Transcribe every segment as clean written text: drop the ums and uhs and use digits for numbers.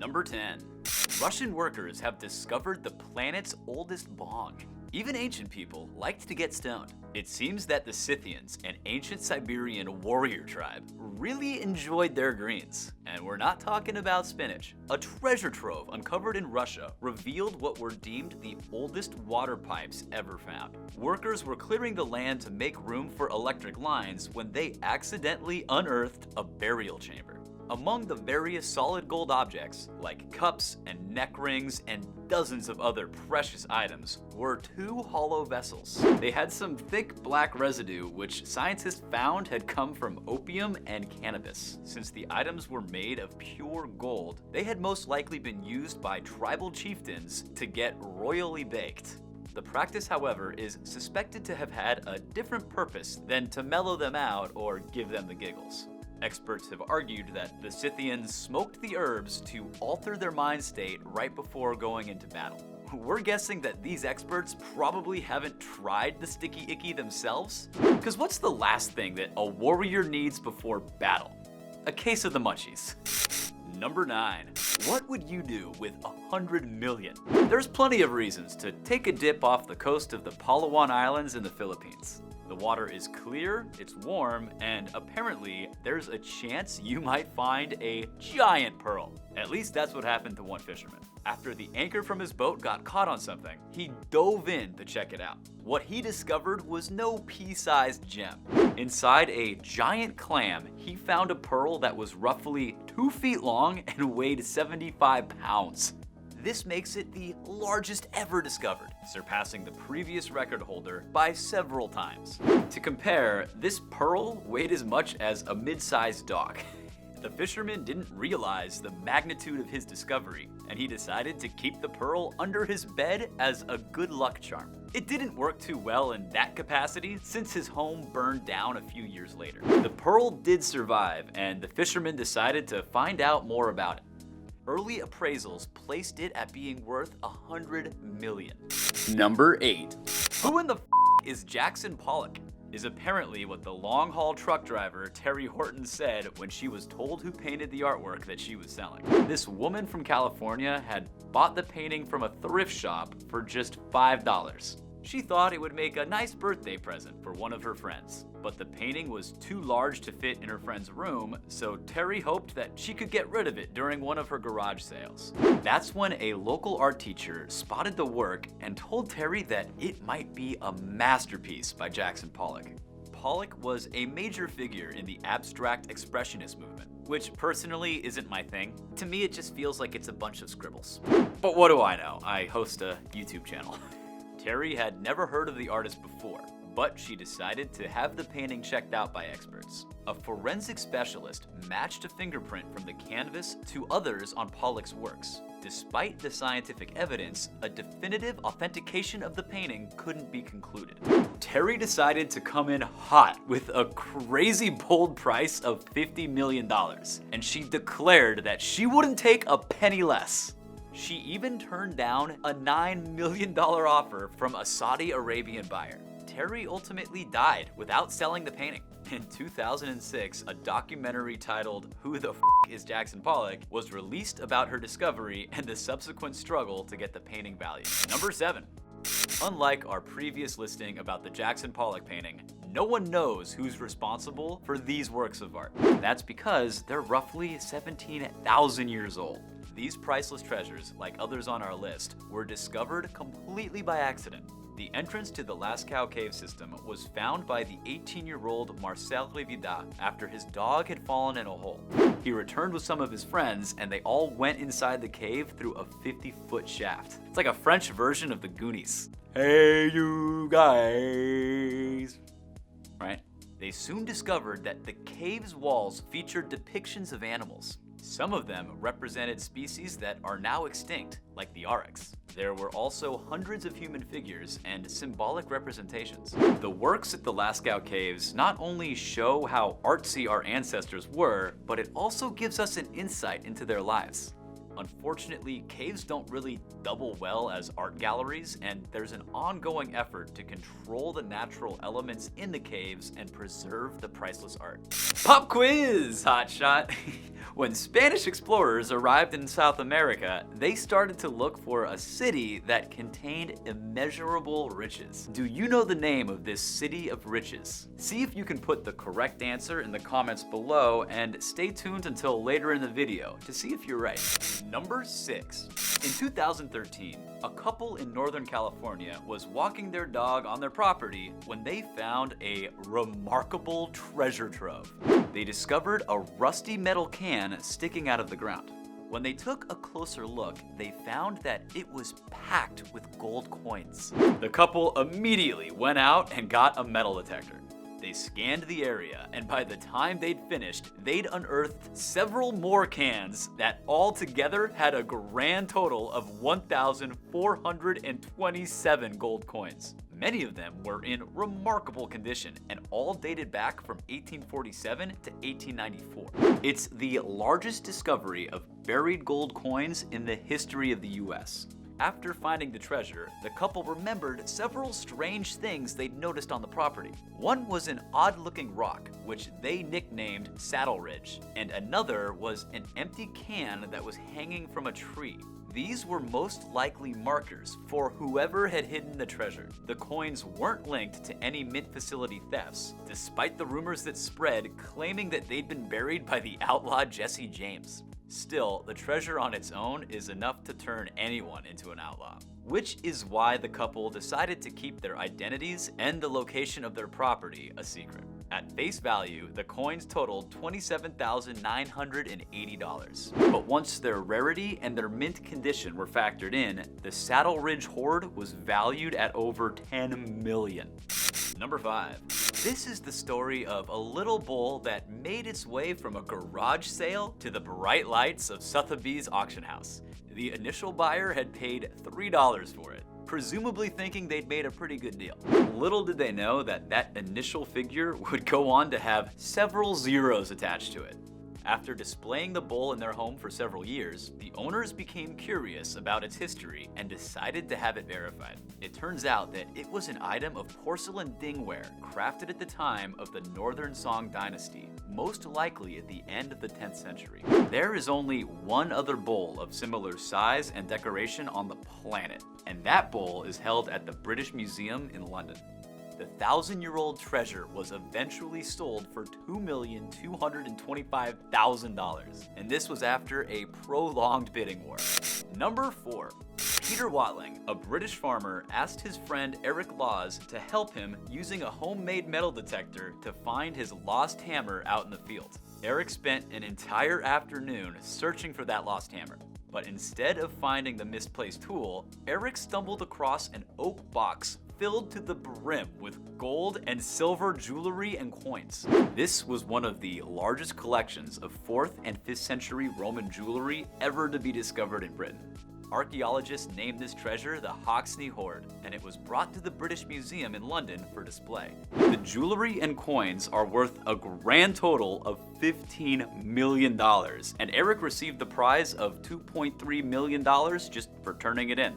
Number 10. Russian workers have discovered the planet's oldest bong. Even ancient people liked to get stoned. It seems that the Scythians, an ancient Siberian warrior tribe, really enjoyed their greens. And we're not talking about spinach. A treasure trove uncovered in Russia revealed what were deemed the oldest water pipes ever found. Workers were clearing the land to make room for electric lines when they accidentally unearthed a burial chamber. Among the various solid gold objects, like cups and neck rings and dozens of other precious items, were two hollow vessels. They had some thick black residue which scientists found had come from opium and cannabis. Since the items were made of pure gold, they had most likely been used by tribal chieftains to get royally baked. The practice, however, is suspected to have had a different purpose than to mellow them out or give them the giggles. Experts have argued that the Scythians smoked the herbs to alter their mind state right before going into battle. We're guessing that these experts probably haven't tried the sticky icky themselves. Because what's the last thing that a warrior needs before battle? A case of the munchies. Number 9. What would you do with 100 million? There's plenty of reasons to take a dip off the coast of the Palawan Islands in the Philippines. The water is clear, it's warm, and apparently there's a chance you might find a giant pearl. At least that's what happened to one fisherman. After the anchor from his boat got caught on something, he dove in to check it out. What he discovered was no pea-sized gem. Inside a giant clam, he found a pearl that was roughly 2 feet long and weighed 75 pounds. This makes it the largest ever discovered, surpassing the previous record holder by several times. To compare, this pearl weighed as much as a mid-sized dog. The fisherman didn't realize the magnitude of his discovery, and he decided to keep the pearl under his bed as a good luck charm. It didn't work too well in that capacity since his home burned down a few years later. The pearl did survive, and the fisherman decided to find out more about it. Early appraisals placed it at being worth 100 million. Number 8. Who in the is Jackson Pollock? Is apparently what the long-haul truck driver Terry Horton said when she was told who painted the artwork that she was selling. This woman from California had bought the painting from a thrift shop for just $5. She thought it would make a nice birthday present for one of her friends, but the painting was too large to fit in her friend's room, so Terry hoped that she could get rid of it during one of her garage sales. That's when a local art teacher spotted the work and told Terry that it might be a masterpiece by Jackson Pollock. Pollock was a major figure in the abstract expressionist movement, which personally isn't my thing. To me, it just feels like it's a bunch of scribbles. But what do I know? I host a YouTube channel. Terry had never heard of the artist before, but she decided to have the painting checked out by experts. A forensic specialist matched a fingerprint from the canvas to others on Pollock's works. Despite the scientific evidence, a definitive authentication of the painting couldn't be concluded. Terry decided to come in hot with a crazy bold price of $50 million, and she declared that she wouldn't take a penny less. She even turned down a $9 million offer from a Saudi Arabian buyer. Terry ultimately died without selling the painting. In 2006, a documentary titled Who the is Jackson Pollock was released about her discovery and the subsequent struggle to get the painting value. Number 7. Unlike our previous listing about the Jackson Pollock painting, no one knows who's responsible for these works of art. That's because they're roughly 17,000 years old. These priceless treasures, like others on our list, were discovered completely by accident. The entrance to the Lascaux Caves system was found by the 18-year-old Marcel Rivida after his dog had fallen in a hole. He returned with some of his friends, and they all went inside the cave through a 50-foot shaft. It's like a French version of the Goonies. Hey, you guys! Right? They soon discovered that the cave's walls featured depictions of animals. Some of them represented species that are now extinct, like the oryx. There were also hundreds of human figures and symbolic representations. The works at the Lascaux Caves not only show how artsy our ancestors were, but it also gives us an insight into their lives. Unfortunately, caves don't really double well as art galleries, and there's an ongoing effort to control the natural elements in the caves and preserve the priceless art. Pop quiz, hotshot! When Spanish explorers arrived in South America, they started to look for a city that contained immeasurable riches. Do you know the name of this city of riches? See if you can put the correct answer in the comments below, and stay tuned until later in the video to see if you're right. Number 6. In 2013, a couple in Northern California was walking their dog on their property when they found a remarkable treasure trove. They discovered a rusty metal can sticking out of the ground. When they took a closer look, they found that it was packed with gold coins. The couple immediately went out and got a metal detector. They scanned the area, and by the time they'd finished, they'd unearthed several more cans that all together had a grand total of 1,427 gold coins. Many of them were in remarkable condition and all dated back from 1847 to 1894. It's the largest discovery of buried gold coins in the history of the US. After finding the treasure, the couple remembered several strange things they'd noticed on the property. One was an odd-looking rock, which they nicknamed Saddle Ridge, and another was an empty can that was hanging from a tree. These were most likely markers for whoever had hidden the treasure. The coins weren't linked to any mint facility thefts, despite the rumors that spread claiming that they'd been buried by the outlaw Jesse James. Still, the treasure on its own is enough to turn anyone into an outlaw. Which is why the couple decided to keep their identities and the location of their property a secret. At face value, the coins totaled $27,980. But once their rarity and their mint condition were factored in, the Saddle Ridge hoard was valued at over $10 million. Number 5. This is the story of a little bull that made its way from a garage sale to the bright lights of Sotheby's auction house. The initial buyer had paid $3 for it, presumably thinking they'd made a pretty good deal. Little did they know that that initial figure would go on to have several zeros attached to it. After displaying the bull in their home for several years, the owners became curious about its history and decided to have it verified. It turns out that it was an item of porcelain dingware crafted at the time of the Northern Song dynasty, most likely at the end of the 10th century. There is only one other bull of similar size and decoration on the planet, and that bull is held at the British Museum in London. The 1,000-year-old treasure was eventually sold for $2,225,000, and this was after a prolonged bidding war. Number 4. Peter Watling, a British farmer, asked his friend Eric Laws to help him using a homemade metal detector to find his lost hammer out in the field. Eric spent an entire afternoon searching for that lost hammer. But instead of finding the misplaced tool, Eric stumbled across an oak box filled to the brim with gold and silver jewelry and coins. This was one of the largest collections of 4th and 5th century Roman jewelry ever to be discovered in Britain. Archaeologists named this treasure the Hoxne Hoard, and it was brought to the British Museum in London for display. The jewelry and coins are worth a grand total of $15 million, and Eric received the prize of $2.3 million just for turning it in.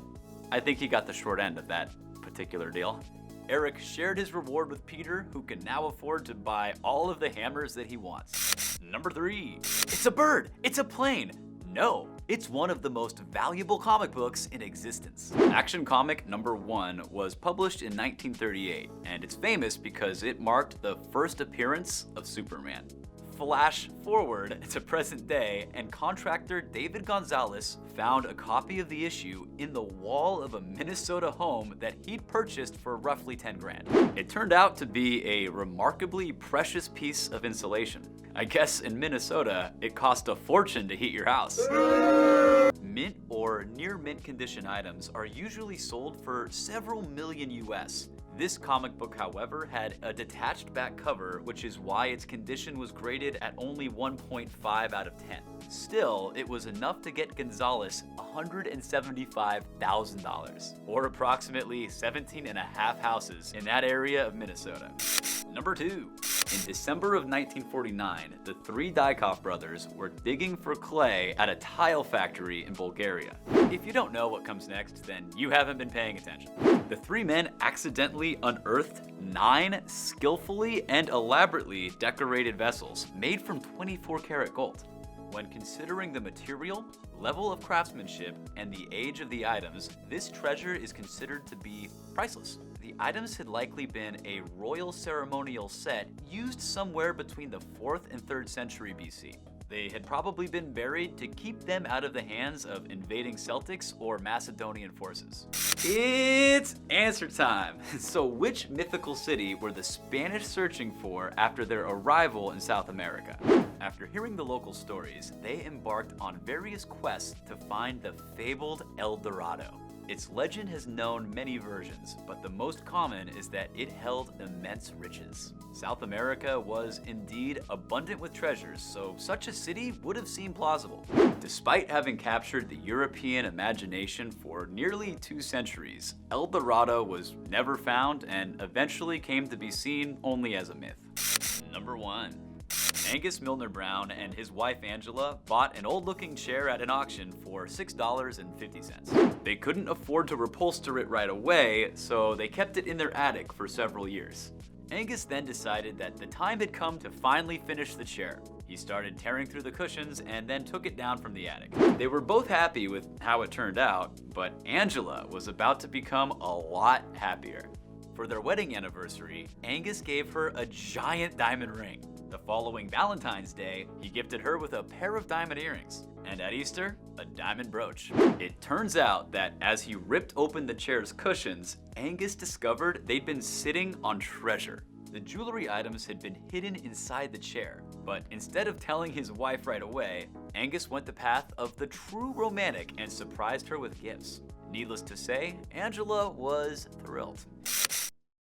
I think he got the short end of that particular deal. Eric shared his reward with Peter, who can now afford to buy all of the hammers that he wants. Number 3. It's a bird! It's a plane! No, it's one of the most valuable comic books in existence. Action Comic number 1 was published in 1938, and it's famous because it marked the first appearance of Superman. Flash forward to present day, and contractor David Gonzalez found a copy of the issue in the wall of a Minnesota home that he'd purchased for roughly 10 grand. It turned out to be a remarkably precious piece of insulation. I guess in Minnesota, it cost a fortune to heat your house. Mint or near mint condition items are usually sold for several million US. This comic book, however, had a detached back cover, which is why its condition was graded at only 1.5 out of 10. Still, it was enough to get Gonzalez $175,000, or approximately 17 and a half houses in that area of Minnesota. Number 2. In December of 1949, the 3 Dykov brothers were digging for clay at a tile factory in Bulgaria. If you don't know what comes next, then you haven't been paying attention. The 3 men accidentally unearthed 9 skillfully and elaborately decorated vessels made from 24 karat gold. When considering the material, level of craftsmanship, and the age of the items, this treasure is considered to be priceless. The items had likely been a royal ceremonial set used somewhere between the 4th and 3rd century BC. They had probably been buried to keep them out of the hands of invading Celtics or Macedonian forces. It's answer time! So which mythical city were the Spanish searching for after their arrival in South America? After hearing the local stories, they embarked on various quests to find the fabled El Dorado. Its legend has known many versions, but the most common is that it held immense riches. South America was indeed abundant with treasures, so such a city would have seemed plausible. Despite having captured the European imagination for nearly 2 centuries, El Dorado was never found and eventually came to be seen only as a myth. Number 1. Angus Milner Brown and his wife Angela bought an old-looking chair at an auction for $6.50. They couldn't afford to upholster it right away, so they kept it in their attic for several years. Angus then decided that the time had come to finally finish the chair. He started tearing through the cushions and then took it down from the attic. They were both happy with how it turned out, but Angela was about to become a lot happier. For their wedding anniversary, Angus gave her a giant diamond ring. The following Valentine's Day, he gifted her with a pair of diamond earrings. And at Easter, a diamond brooch. It turns out that as he ripped open the chair's cushions, Angus discovered they'd been sitting on treasure. The jewelry items had been hidden inside the chair, but instead of telling his wife right away, Angus went the path of the true romantic and surprised her with gifts. Needless to say, Angela was thrilled.